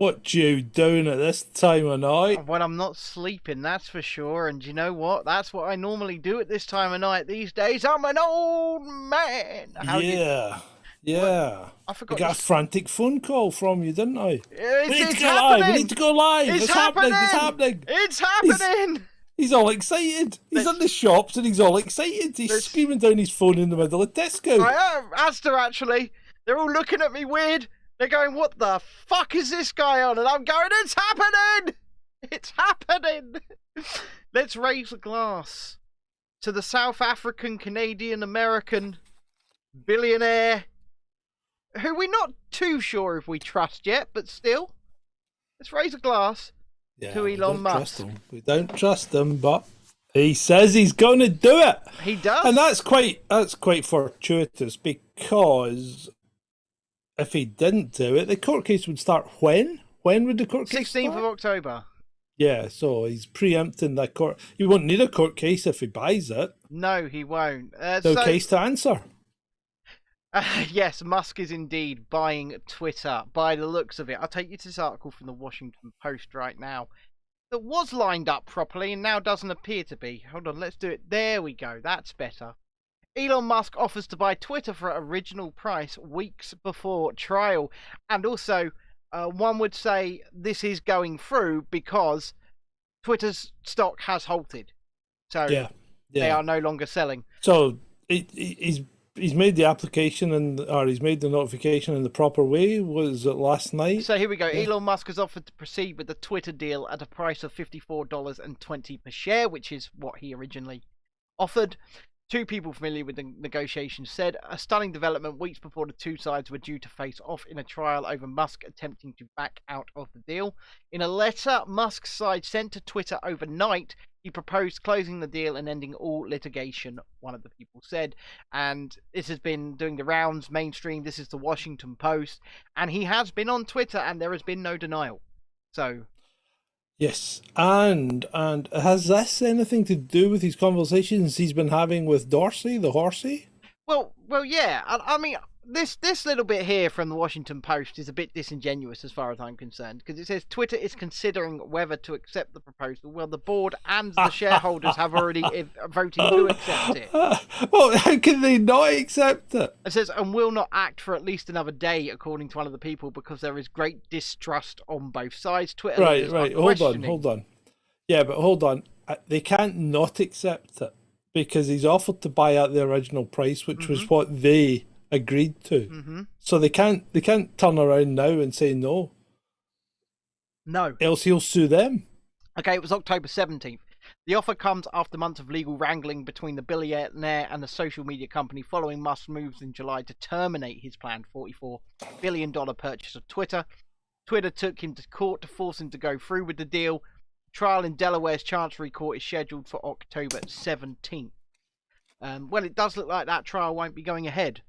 What you doing at this time of night? When I'm not sleeping, that's for sure. And you know what? That's what I normally do at this time of night these days. I'm an old man. Yeah, What? yeah. I I forgot. got a frantic phone call from you, didn't I? We need to It's go live. We happening. need to go live. It's It's happening. It's happening. happening. It's He's, happening. he's all excited. He's in the shops and he's all excited. He's Let's- screaming down his phone in the middle of Tesco. I am. Asta, actually. They're all looking at me weird. They're going, what the fuck is this guy on? And I'm going, it's happening! It's happening! Let's raise a glass to the South African, Canadian, American billionaire, who we're not too sure if we trust yet, but still. Let's raise a glass to we Elon don't Musk. trust him. We don't trust him, but he says he's going to do it. He does. And that's quite fortuitous, because if he didn't do it, the court case would start when? When would the court case 16th start? of October. Yeah, so he's preempting that court. He won't need a court case if he buys it. No, he won't. No case to answer. Yes, Musk is indeed buying Twitter by the looks of it. I'll take you to this article from the Washington Post right now that was lined up properly and now doesn't appear to be. Hold on, let's do it. There we go. That's better. Elon Musk offers to buy Twitter for original price weeks before trial. And also, one would say this is going through because Twitter's stock has halted. So they are no longer selling. So he's made the application or he's made the notification in the proper way. Was it last night? So here we go. Yeah. Elon Musk has offered to proceed with the Twitter deal at a price of $54.20 per share, which is what he originally offered. Two people familiar with the negotiations said a stunning development weeks before the two sides were due to face off in a trial over Musk attempting to back out of the deal. In a letter Musk's side sent to Twitter overnight, he proposed closing the deal and ending all litigation, one of the people said. And this has been doing the rounds mainstream. This is the Washington Post. And he has been on Twitter and there has been no denial. So... Yes, and has this anything to do with his conversations he's been having with Dorsey, the horsey? Well, yeah. I mean, this little bit here from the Washington Post is a bit disingenuous as far as I'm concerned, because it says Twitter is considering whether to accept the proposal. Well, the board and the shareholders have already voted to accept it. Well, how can they not accept it? It says, and will not act for at least another day, according to one of the people, because there is great distrust on both sides. Twitter Right. Hold on. Yeah, but hold on. They can't not accept it because he's offered to buy at the original price, which was what they agreed to. So they can't turn around now and say no. No. Else he'll sue them. Okay, it was October 17th. The offer comes after months of legal wrangling between the billionaire and the social media company following Musk's moves in July to terminate his planned $44 billion purchase of Twitter. Twitter took him to court to force him to go through with the deal. Trial in Delaware's Chancery Court is scheduled for October 17th. Well, it does look like that trial won't be going ahead.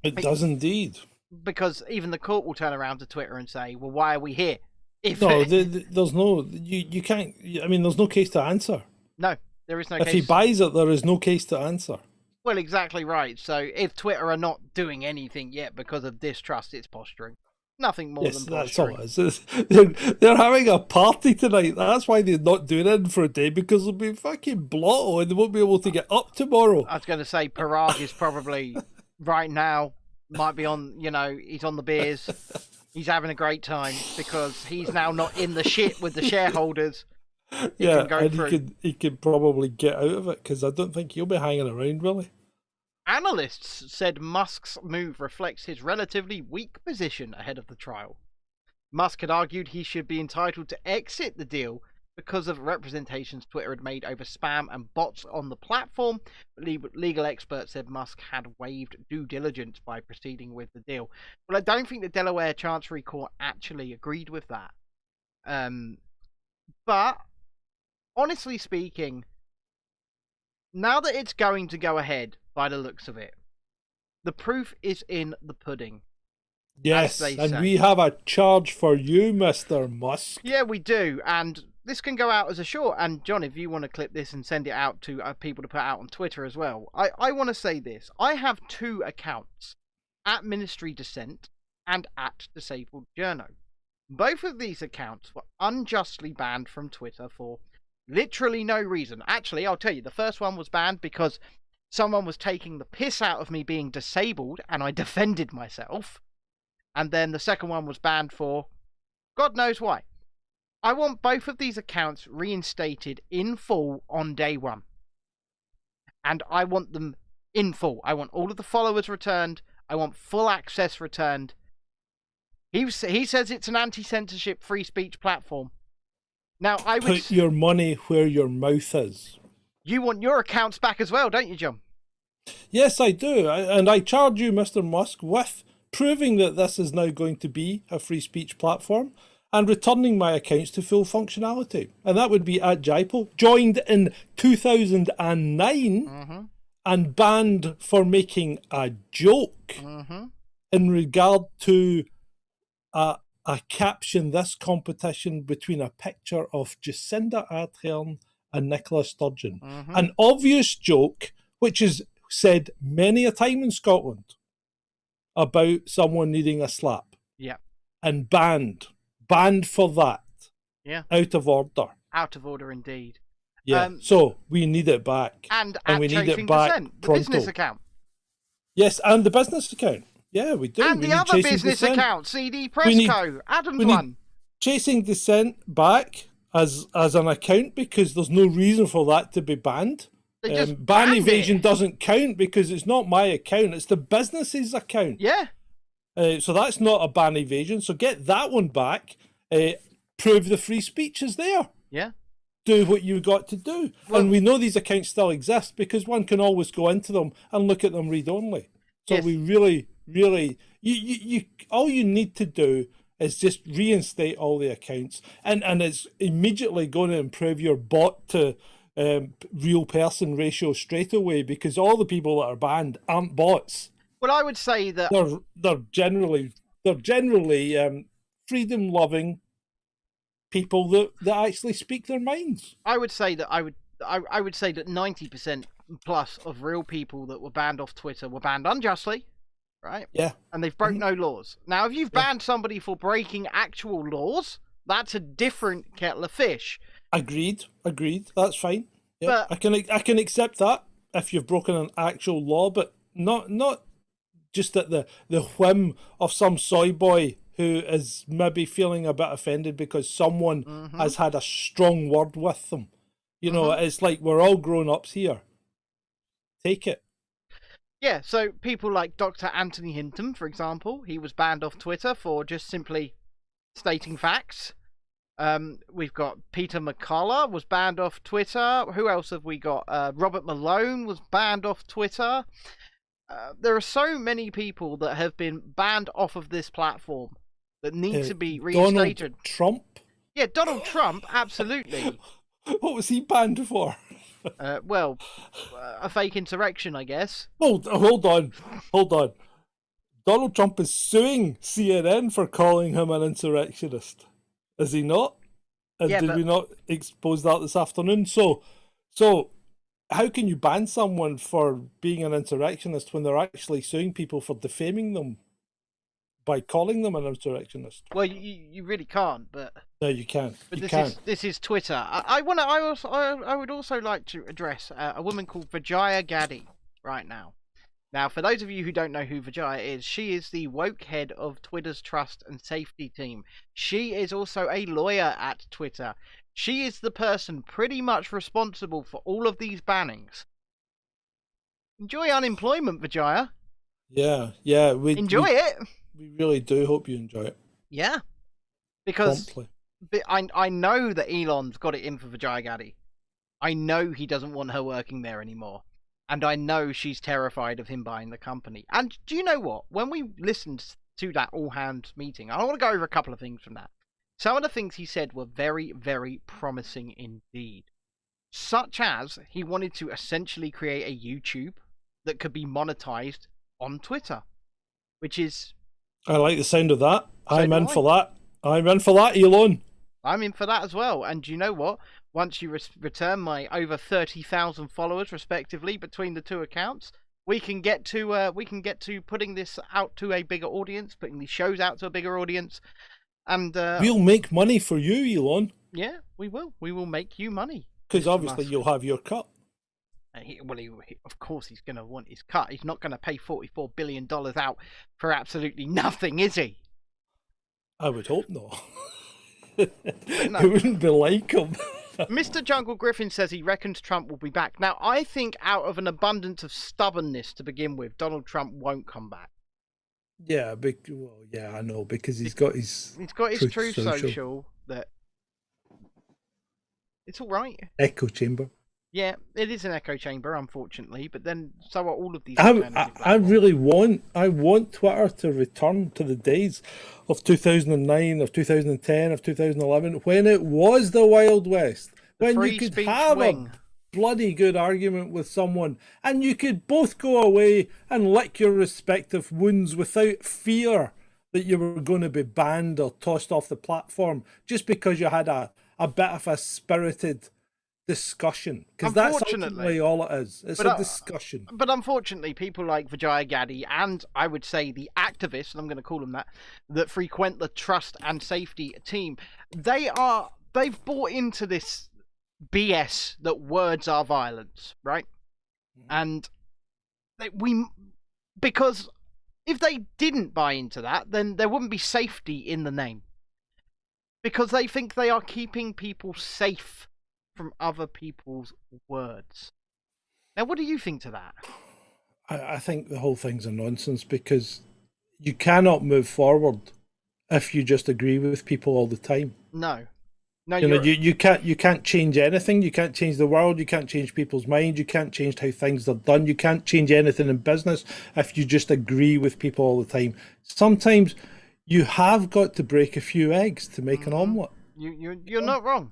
It does indeed. Because even the court will turn around to Twitter and say, well, why are we here? There's no... You can't... I mean, there's no case to answer. No, there is no case. If he buys it, there is no case to answer. Well, exactly right. So if Twitter are not doing anything yet because of distrust, it's posturing. Nothing more than posturing. That's all it is. They're having a party tonight. That's why they're not doing it for a day, because they'll be fucking blotto and they won't be able to get up tomorrow. I was going to say Parag is probably right now, might be on, he's on the beers. He's having a great time because he's now not in the shit with the shareholders. He can probably get out of it because I don't think he'll be hanging around, will he? Analysts said Musk's move reflects his relatively weak position ahead of the trial. Musk had argued he should be entitled to exit the deal because of representations Twitter had made over spam and bots on the platform. Legal experts said Musk had waived due diligence by proceeding with the deal. Well, I don't think the Delaware Chancery Court actually agreed with that. But, honestly speaking, now that it's going to go ahead, by the looks of it, the proof is in the pudding. Yes, and we have a charge for you, Mr. Musk. Yeah, we do, and this can go out as a short. And John, if you want to clip this and send it out to people to put out on Twitter as well, I want to say this. I have two accounts, at Ministry Dissent and at Disabled Journo. Both of these accounts were unjustly banned from Twitter for literally no reason. Actually, I'll tell you, the first one was banned because someone was taking the piss out of me being disabled, and I defended myself. And then the second one was banned for God knows why. I want both of these accounts reinstated in full on day one. And I want them in full. I want all of the followers returned. I want full access returned. He says it's an anti-censorship free speech platform. Now, I would put your money where your mouth is. You want your accounts back as well, don't you, John? Yes, I do. And I charge you, Mr. Musk, with proving that this is now going to be a free speech platform and returning my accounts to full functionality. And that would be at Jaipal, joined in 2009 and banned for making a joke in regard to a caption this competition between a picture of Jacinda Ardern and Nicola Sturgeon. An obvious joke, which is said many a time in Scotland about someone needing a slap. Yeah. And banned for that. Yeah. Out of order. Out of order indeed. Yeah. So we need it back. And we need it back Dissent, the business account. Yes, and the business account. Yeah, we do. And the other business account, CD Presco, Adam's one. Chasing Dissent back as an account because there's no reason for that to be banned. Ban evasion doesn't count because it's not my account, it's the business's account. Yeah. So that's not a ban evasion. So get that one back. Prove the free speech is there. Yeah. Do what you got to do. Well, and we know these accounts still exist because one can always go into them and look at them read only. So we really, you all you need to do is just reinstate all the accounts, and it's immediately going to improve your bot to real person ratio straight away because all the people that are banned aren't bots. Well, I would say that they're generally freedom loving people that actually speak their minds. I would say that I would say that 90% plus of real people that were banned off Twitter were banned unjustly, right? Yeah. And they've broke no laws. Now, if you've banned somebody for breaking actual laws, that's a different kettle of fish. Agreed. That's fine. Yeah, but I can accept that if you've broken an actual law, but not just at the whim of some soy boy who is maybe feeling a bit offended because someone has had a strong word with them. You know, it's like we're all grown-ups here. Take it. Yeah, so people like Dr. Anthony Hinton, for example, he was banned off Twitter for just simply stating facts. We've got Peter McCullough was banned off Twitter. Who else have we got? Robert Malone was banned off Twitter. There are so many people that have been banned off of this platform that need to be reinstated. Donald Trump? Yeah, Donald Trump, absolutely. What was he banned for? A fake insurrection, I guess. Hold on. Donald Trump is suing CNN for calling him an insurrectionist. Is he not? And did we not expose that this afternoon? So how can you ban someone for being an insurrectionist when they're actually suing people for defaming them by calling them an insurrectionist? Well, you really can't, but no, you can't. But this is Twitter. I would also like to address a woman called Vijaya Gaddy right now. Now, for those of you who don't know who Vijaya is, she is the woke head of Twitter's trust and safety team. She is also a lawyer at Twitter. She is the person pretty much responsible for all of these bannings. Enjoy unemployment, Vijaya. Yeah. Enjoy it. We really do hope you enjoy it. Yeah. Because I know that Elon's got it in for Vijaya Gaddy. I know he doesn't want her working there anymore. And I know she's terrified of him buying the company. And do you know what? When we listened to that all-hands meeting, I want to go over a couple of things from that. Some of the things he said were very, very promising indeed. Such as he wanted to essentially create a YouTube that could be monetized on Twitter. Which is... I like the sound of that. I'm in for that, Elon. I'm in for that as well. And do you know what? Once you return my over 30,000 followers, respectively, between the two accounts, we can get to putting this out to a bigger audience, putting these shows out to a bigger audience, And we'll make money for you, Elon. Yeah, we will. We will make you money. Because obviously you'll have your cut. Of course he's going to want his cut. He's not going to pay $44 billion out for absolutely nothing, is he? I would hope not. No. It wouldn't be like him. Mr. Jungle Griffin says he reckons Trump will be back. Now, I think out of an abundance of stubbornness to begin with, Donald Trump won't come back. Yeah, I know, because he's got his Truth Social that it's all right. Echo chamber. Yeah, it is an echo chamber, unfortunately. But then, so are all of these. I really want Twitter to return to the days of 2009, of 2010, of 2011, when it was the Wild West, when you could have a bloody good argument with someone, and you could both go away and lick your respective wounds without fear that you were going to be banned or tossed off the platform just because you had a bit of a spirited discussion, because that's ultimately all it is. It's a discussion. But unfortunately, people like Vijaya Gaddy and I would say the activists, and I'm going to call them that frequent the trust and safety team, they've bought into this BS that words are violence, right? And because if they didn't buy into that, then there wouldn't be safety in the name, because they think they are keeping people safe from other people's words. Now, what do you think to that? I think the whole thing's a nonsense, because you cannot move forward if you just agree with people all the time. No, you can't change anything. You can't change the world. You can't change people's minds. You can't change how things are done. You can't change anything in business if you just agree with people all the time. Sometimes you have got to break a few eggs to make an omelette. You're not wrong.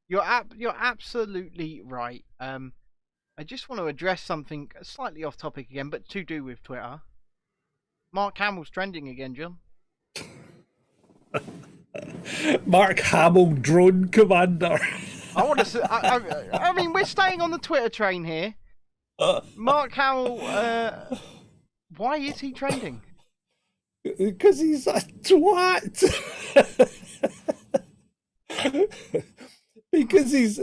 You're absolutely right. I just want to address something slightly off topic again, but to do with Twitter. Mark Hamill's trending again, John. Mark Hamill, drone commander. I mean, we're staying on the Twitter train here. Mark Hamill. Why is he trending? Because he's a twat. Because he's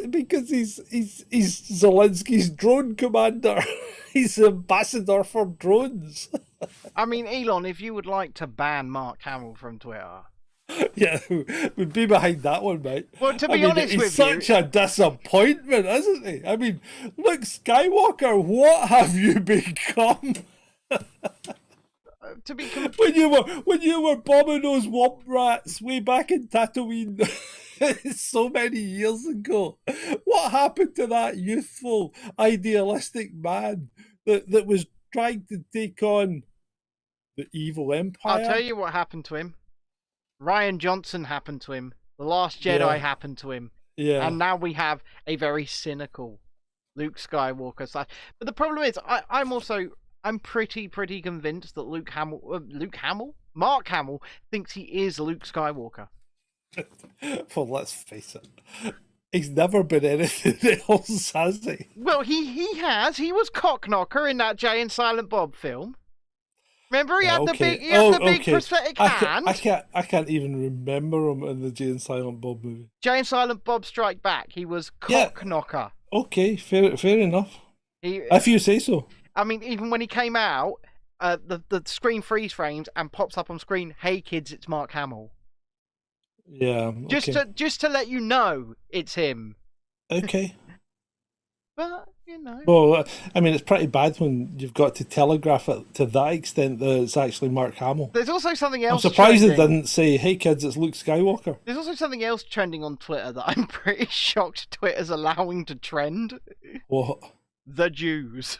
Zelensky's drone commander. He's the ambassador for drones. I mean, Elon, if you would like to ban Mark Hamill from Twitter. Yeah, we'd be behind that one, mate. Well, to be honest with you, he's such a disappointment, isn't he? I mean, Luke Skywalker, what have you become? When you were bombing those womp rats way back in Tatooine so many years ago, what happened to that youthful, idealistic man that was trying to take on the evil empire? I'll tell you what happened to him. Rian Johnson happened to him. The Last Jedi happened to him. Yeah. And now we have a very cynical Luke Skywalker. But the problem is, I'm pretty convinced that Mark Hamill thinks he is Luke Skywalker. Well, let's face it. He's never been anything else, has he? Well, he has. He was Cockknocker in that Jay and Silent Bob film. Remember, he had the big prosthetic hand. I can't even remember him in the Jay and Silent Bob movie. Jay and Silent Bob Strike Back. He was Cockknocker. Yeah. Okay, fair enough. If you say so. I mean, even when he came out, the screen freeze frames and pops up on screen, "Hey kids, it's Mark Hamill." Yeah. Okay. Just to let you know, it's him. Okay. But you know. Well, I mean, it's pretty bad when you've got to telegraph it to that extent that it's actually Mark Hamill. There's also something else. I'm surprised it didn't say, "Hey kids, it's Luke Skywalker." There's also something else trending on Twitter that I'm pretty shocked Twitter's allowing to trend. What? The Jews.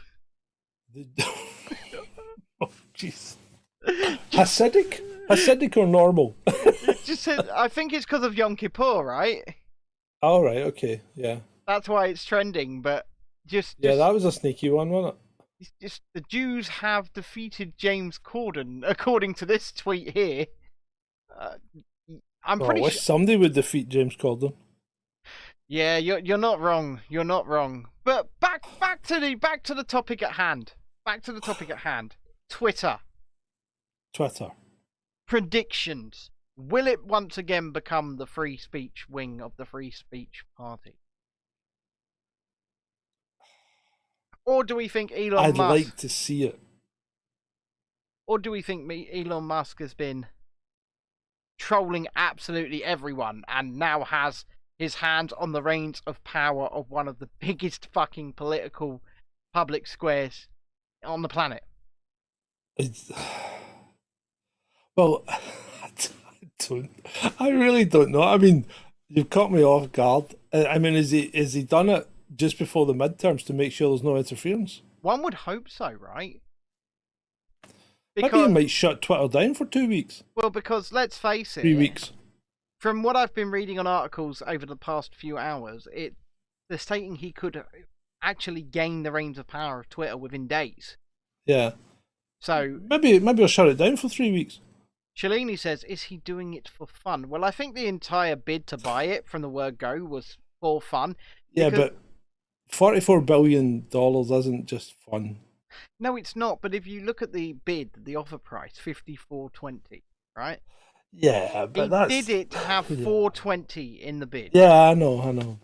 Oh, jeez. Hasidic or normal? Just said, I think it's because of Yom Kippur, right? All right. Okay. Yeah. That's why it's trending, but yeah, that was a sneaky one, wasn't it? Just the Jews have defeated James Corden, according to this tweet here. I'm pretty sure somebody would defeat James Corden. Yeah, you're not wrong. You're not wrong. But back to the topic at hand. Back to the topic at hand. Twitter. Predictions. Will it once again become the free speech wing of the free speech party? Or do we think Elon Musk... I'd like to see it. Or do we think Elon Musk has been trolling absolutely everyone and now has his hands on the reins of power of one of the biggest fucking political public squares on the planet? Well, I really don't know. I mean, you've caught me off guard. I mean, is he done it just before the midterms to make sure there's no interference? One would hope so, right? Maybe he might shut Twitter down for 2 weeks. Well, because let's face it, 3 weeks. From what I've been reading on articles over the past few hours, they're stating he could actually gain the reins of power of Twitter within days. Yeah. So maybe I'll shut it down for 3 weeks. Shalini says, is he doing it for fun? Well, I think the entire bid to buy it from the word go was for fun. Yeah, but $44 billion isn't just fun. No, it's not. But if you look at the bid, the offer price, $54.20, right? Yeah, but he did it to have $4.20 in the bid. Yeah, I know.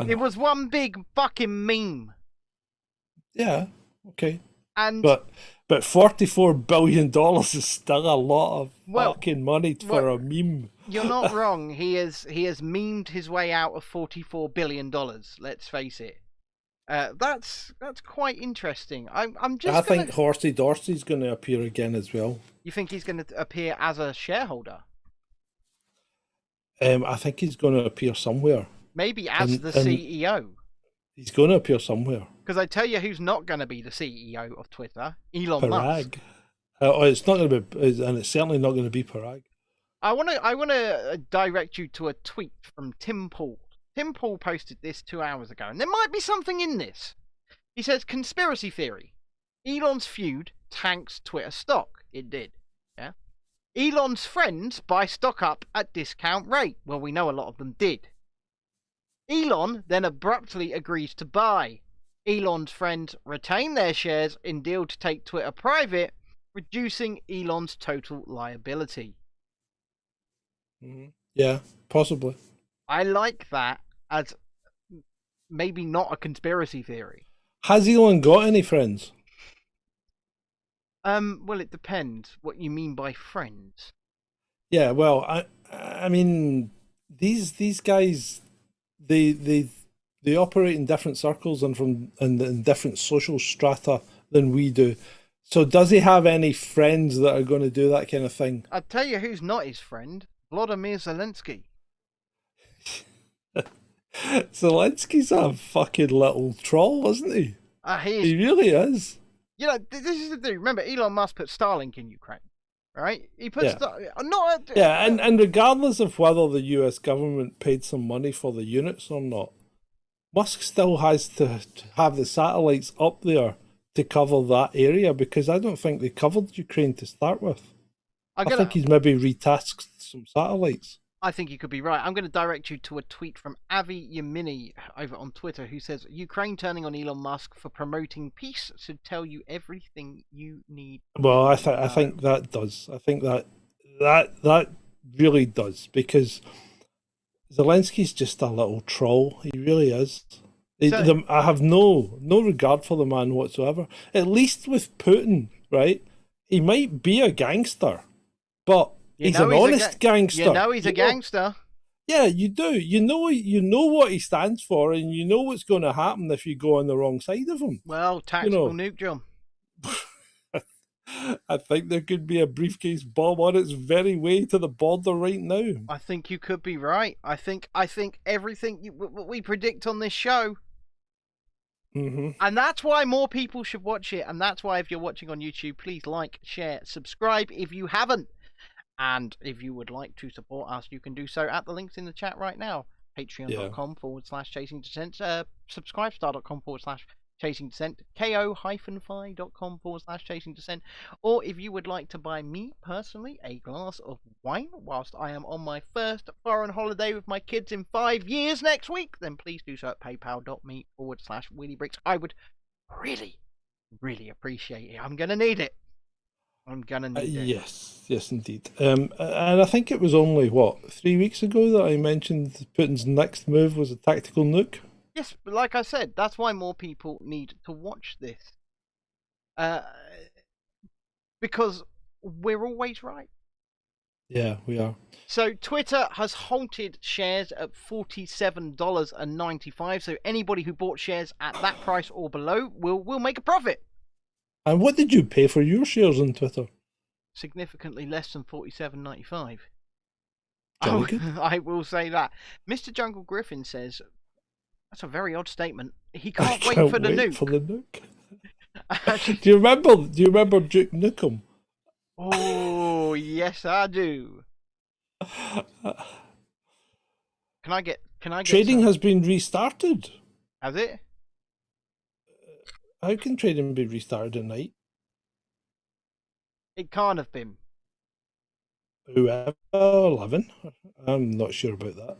It was one big fucking meme. Yeah, okay. And but $44 billion is still a lot of fucking money for a meme. You're not wrong. He has memed his way out of $44 billion. Let's face it. That's quite interesting. I think Horsey Dorsey's going to appear again as well. You think he's going to appear as a shareholder? I think he's going to appear somewhere. Maybe as the CEO. He's going to appear somewhere. Because I tell you who's not going to be the CEO of Twitter, Elon Musk. It's not going to be, and it's certainly not going to be Parag. I want to direct you to a tweet from Tim Pool. Tim Pool posted this 2 hours ago, and there might be something in this. He says, conspiracy theory. Elon's feud tanks Twitter stock. It did. Yeah. Elon's friends buy stock up at discount rate. Well, we know a lot of them did. Elon then abruptly agrees to buy. Elon's friends retain their shares in deal to take Twitter private, reducing Elon's total liability. Yeah, possibly. I like that as maybe not a conspiracy theory. Has Elon got any friends? Well, it depends what you mean by friends. Yeah, well, I mean, these guys, they operate in different circles and in different social strata than we do. So does he have any friends that are going to do that kind of thing? I'll tell you who's not his friend. Vladimir Zelensky. Zelensky's a fucking little troll, isn't he? He really is. You know, this is the thing. Remember, Elon Musk put Starlink in Ukraine, right? He put and regardless of whether the US government paid some money for the units or not, Musk still has to have the satellites up there to cover that area, because I don't think they covered Ukraine to start with. I think he's maybe retasked some satellites. I think you could be right. I'm going to direct you to a tweet from Avi Yamini over on Twitter, who says, Ukraine turning on Elon Musk for promoting peace should tell you everything you need. Well, I think that does. I think that really does, because Zelensky's just a little troll. He really is. I have no regard for the man whatsoever. At least with Putin, right? He might be a gangster, but he's an honest gangster. You know he's a gangster. Yeah, you do. You know what he stands for, and you know what's going to happen if you go on the wrong side of him. Well, tactical nuke, John. I think there could be a briefcase bomb on its very way to the border right now. I think you could be right. I think everything we predict on this show. Mm-hmm. And that's why more people should watch it. And that's why, if you're watching on YouTube, please like, share, subscribe if you haven't. And if you would like to support us, you can do so at the links in the chat right now. Patreon.com/Chasing Dissent, subscribestar.com/Chasing Dissent, ko-fi.com/Chasing Dissent. Or if you would like to buy me personally a glass of wine whilst I am on my first foreign holiday with my kids in 5 years next week, then please do so at paypal.me/WheelieBricks. I would really, really appreciate it. I'm going to need it. I'm gonna need it. Yes, indeed. And I think it was only, 3 weeks ago that I mentioned Putin's next move was a tactical nuke? Yes, but like I said, that's why more people need to watch this. Because we're always right. Yeah, we are. So Twitter has halted shares at $47.95. So anybody who bought shares at that price or below will make a profit. And what did you pay for your shares on Twitter? Significantly less than $47.95. Jolly good. I will say that. Mr. Jungle Griffin says, that's a very odd statement. He can't wait for the nuke. For the nuke. Do you remember Duke Nukem? Oh, yes, I do. Can I get trading some? Has been restarted. Has it? How can trading be restarted at night? It can't have been. Whoever 11. I'm not sure about that.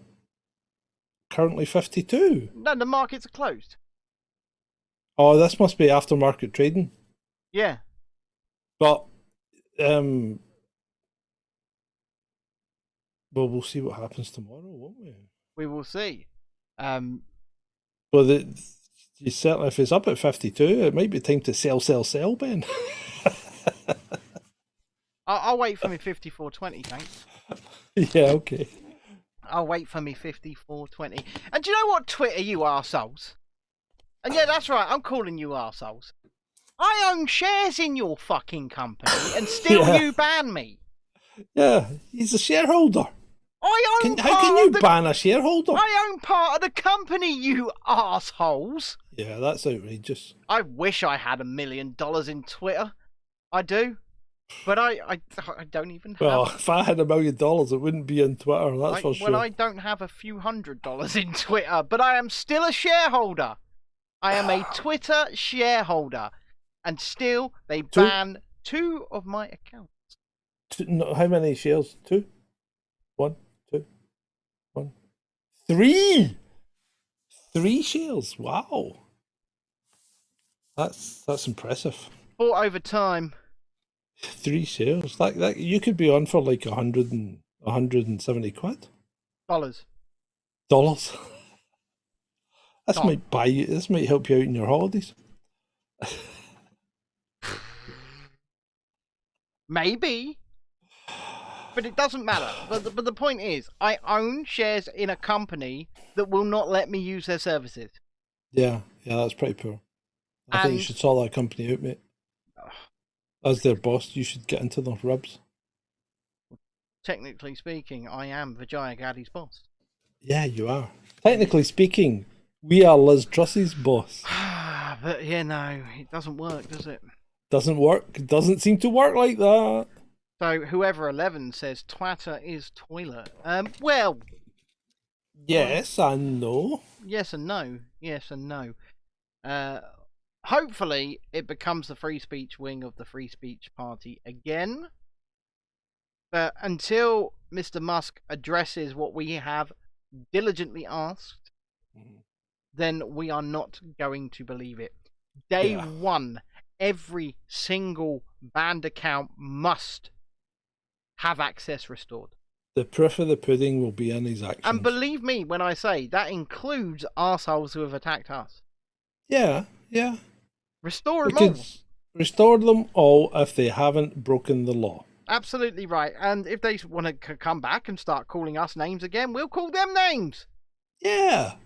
Currently 52. No, the markets are closed. Oh, this must be aftermarket trading. Yeah. But well, we'll see what happens tomorrow, won't we? We will see. Well, you certainly, if it's up at 52, it might be time to sell, Ben. I'll wait for me 54.20, thanks. Yeah, okay. I'll wait for me 54.20. And do you know what, Twitter, you arseholes? And yeah, that's right, I'm calling you arseholes. I own shares in your fucking company, and still you ban me. Yeah, he's a shareholder. How can you ban a shareholder? I own part of the company, you arseholes. Yeah, that's outrageous. I wish I had $1 million in Twitter. I do. But I don't even have... Well, if I had $1 million, it wouldn't be on Twitter, that's for sure. Well, I don't have a few $100s in Twitter, but I am still a shareholder. I am a Twitter shareholder. And still, they ban 2 of my accounts. How many shares? 2? 1, 2, 1, 3! 3 shares, wow. That's impressive. Bought over time. 3 shares. That you could be on for like 170 quid. Dollars. This might help you out in your holidays. Maybe. But it doesn't matter. But the point is, I own shares in a company that will not let me use their services. Yeah, that's pretty poor. I think you should sell that company out, mate. As their boss, you should get into their ribs. Technically speaking, I am Vijaya Gaddy's boss. Yeah, you are. Technically speaking, we are Liz Truss's boss. But yeah, no, it doesn't work, does it? Doesn't work. It doesn't seem to work like that. So whoever 11 says Twitter is toilet. Well. Yes and no. Yes and no. Yes and no. Hopefully it becomes the free speech wing of the free speech party again. But until Mr. Musk addresses what we have diligently asked, then we are not going to believe it. Day one, every single banned account must have access restored. The proof of the pudding will be in his actions. And believe me when I say that includes arseholes who have attacked us. Yeah. Restore them all. Restore them all if they haven't broken the law. Absolutely right. And if they want to come back and start calling us names again, we'll call them names. Yeah.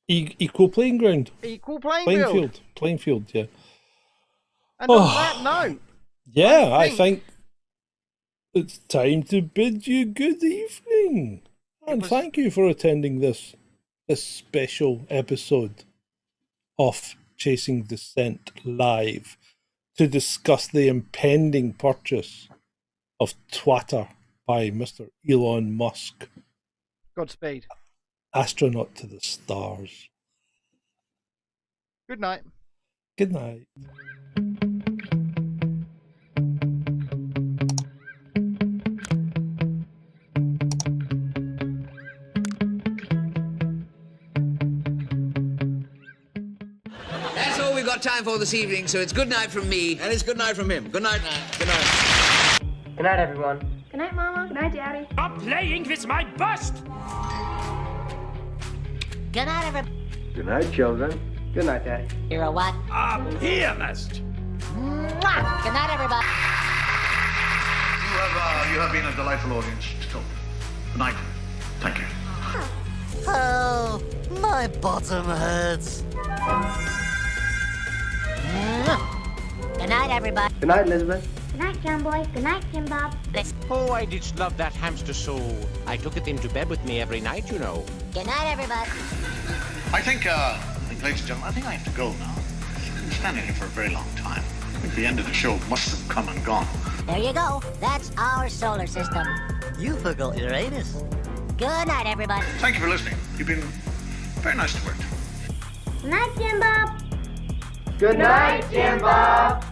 Equal playing ground. Equal playing field, yeah. And on that note... Yeah, I think it's time to bid you good evening. And thank you for attending this special episode of Chasing Dissent Live to discuss the impending purchase of Twitter by Mr. Elon Musk. Godspeed. Astronaut to the stars. Good night. Good night. That's all we we've got time for this evening, so it's good night from me. And it's good night from him. Good night. Good night. Good night, everyone. Good night, Mama. Good night, Daddy. Stop playing with my bust! Good night, everybody. Good night, children. Good night, Daddy. You're a what? A pianist! Mwah! Good night, everybody. You have been a delightful audience. So, good night. Thank you. Oh, my bottom hurts. Good night, everybody. Good night, Elizabeth. Good night, John Boy. Good night, Jim Bob. Oh, I did love that hamster so. I took it into bed with me every night, you know. Good night, everybody. I think, ladies and gentlemen, I think I have to go now. I've been standing here for a very long time. I think the end of the show must have come and gone. There you go. That's our solar system. You forgot Uranus. Good night, everybody. Thank you for listening. You've been very nice to work to. Good night, Jim Bob. Good night, Jim Bob.